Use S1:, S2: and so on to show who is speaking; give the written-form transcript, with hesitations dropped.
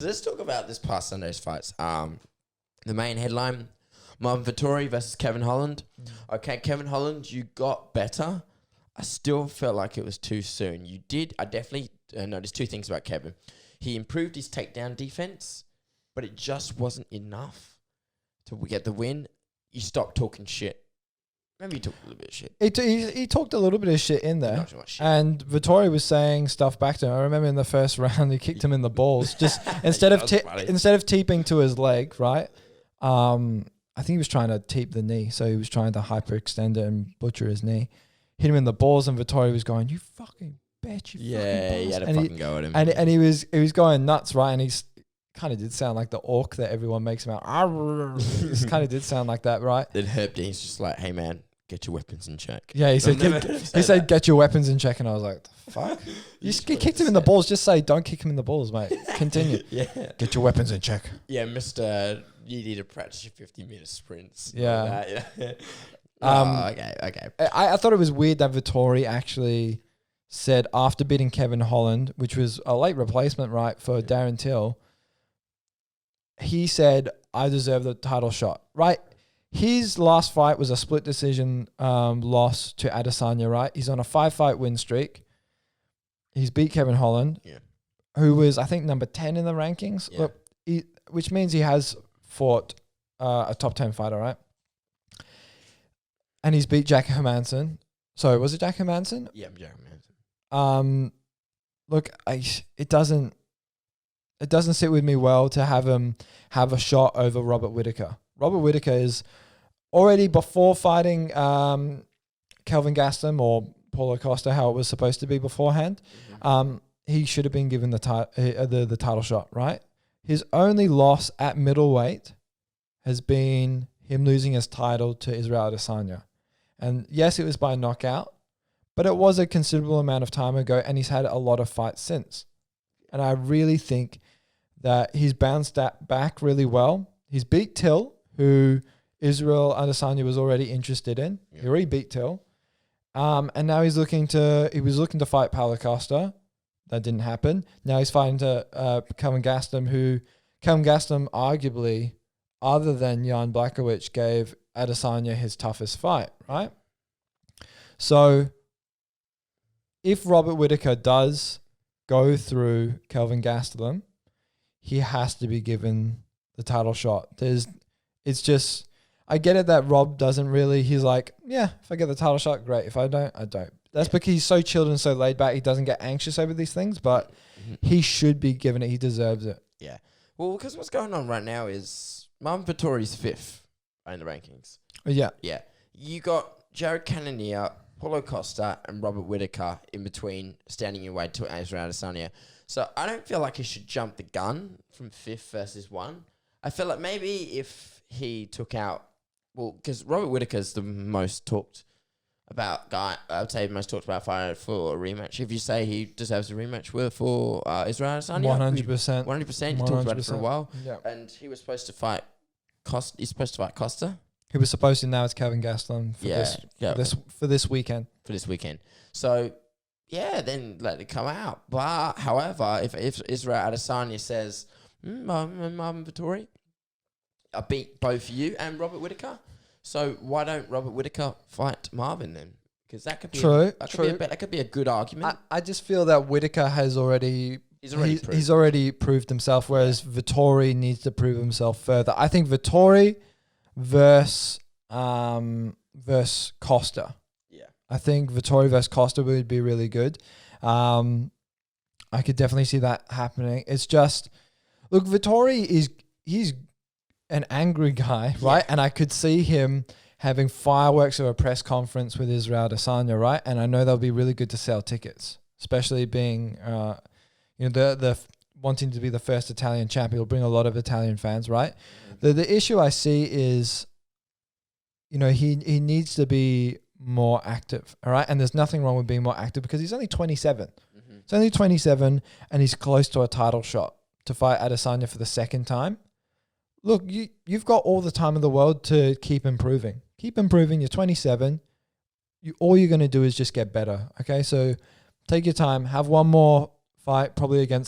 S1: Let's talk about this past Sunday's fights. The main headline, Marvin Vettori versus Kevin Holland. Okay, Kevin Holland, you got better. I still felt like it was too soon. I definitely noticed two things about Kevin. He improved his takedown defense, but it just wasn't enough to get the win. You stopped talking shit. Maybe he talked a little bit of shit.
S2: He talked a little bit of shit in there.
S1: Not too much shit.
S2: And Vettori was saying stuff back to him. I remember in the first round, he kicked him in the balls. Just instead of teeping to his leg, right? I think he was trying to teep the knee. So he was trying to hyperextend it and butcher his knee. Hit him in the balls, and Vettori was going, "You fucking bitch, you fucking balls."
S1: He had a fucking go at him.
S2: And he was going nuts, right? And he's kind of did sound like the orc that everyone makes him out. He kind of did sound like that, right?
S1: Then Herb Dean's just like, "Hey man, get your weapons in check."
S2: Yeah, he said, "Get your weapons in check," and I was like, "The fuck?" You kicked him in the balls. Just say, "Don't kick him in the balls, mate." Continue.
S1: Yeah.
S2: Get your weapons in check.
S1: Yeah, Mr. You need to practice your 50-meter sprints.
S2: Yeah.
S1: Okay.
S2: I thought it was weird that Vettori actually said after beating Kevin Holland, which was a late replacement, right, for Darren Till, he said, "I deserve the title shot," right? His last fight was a split decision loss to Adesanya, right? He's on a 5-fight win streak. He's beat Kevin Holland, who was, I think, number 10 in the rankings, which means he has fought a top 10 fighter, right? And he's beat Jack Hermanson. So was it Jack Hermanson?
S1: Yeah, Jack Hermanson.
S2: Look, it doesn't sit with me well to have him have a shot over Robert Whittaker. Robert Whittaker is already, before fighting Kelvin Gastelum or Paulo Costa, how it was supposed to be beforehand, he should have been given the title shot, right? His only loss at middleweight has been him losing his title to Israel Adesanya. And yes, it was by knockout, but it was a considerable amount of time ago, and he's had a lot of fights since. And I really think that he's bounced back really well. He's beat Till, who Israel Adesanya was already interested in. Yeah. He already beat Till. And now he was looking to fight Paulo Costa. That didn't happen. Now he's fighting to Kelvin Gastelum, who Kelvin Gastelum arguably, other than Jan Blachowicz, gave Adesanya his toughest fight, right? So if Robert Whittaker does go through Kelvin Gastelum, he has to be given the title shot. It's just, I get it that Rob doesn't really, he's like, yeah, if I get the title shot, great. If I don't, I don't. That's because he's so chilled and so laid back. He doesn't get anxious over these things, but he should be given it. He deserves it.
S1: Yeah. Well, because what's going on right now is Marvin Vettori's 5th in the rankings.
S2: Yeah.
S1: Yeah. You got Jared Cannonier, Paulo Costa, and Robert Whittaker in between, standing your way to Israel Adesanya. So I don't feel like he should jump the gun from 5th versus 1. I feel like maybe if he took out, well, because Robert Whittaker's the most talked about guy, I would say the most talked about fighter for a rematch. If you say he deserves a rematch for Israel Adesanya,
S2: 100%.
S1: 100%. You talked about it for a while.
S2: Yeah.
S1: And he was supposed to fight Costa. He's supposed to fight Costa.
S2: He was supposed to. Now it's Kelvin Gastelum for this weekend.
S1: For this weekend. So, yeah, then let it come out. But, however, if Israel Adesanya says, Marvin Vettori, I beat both you and Robert Whittaker, so why don't Robert Whittaker fight Marvin then? Because that could be that could be a good argument.
S2: I just feel that Whittaker has already he's already proved himself, whereas Vettori needs to prove himself further. I think Vettori versus Costa. Yeah. I think Vettori versus Costa would be really good. I could definitely see that happening. It's just, look, Vettori he's an angry guy, right? And I could see him having fireworks at a press conference with Israel Adesanya, right? And I know that'll be really good to sell tickets, especially being, the wanting to be the first Italian champ. It'll bring a lot of Italian fans, right? The issue I see is, he needs to be more active, all right? And there's nothing wrong with being more active because he's only 27. He's only 27 and he's close to a title shot to fight Adesanya for the second time. Look, you've got all the time in the world to keep improving. Keep improving. You're 27. All you're going to do is just get better, okay? So take your time. Have one more fight, probably against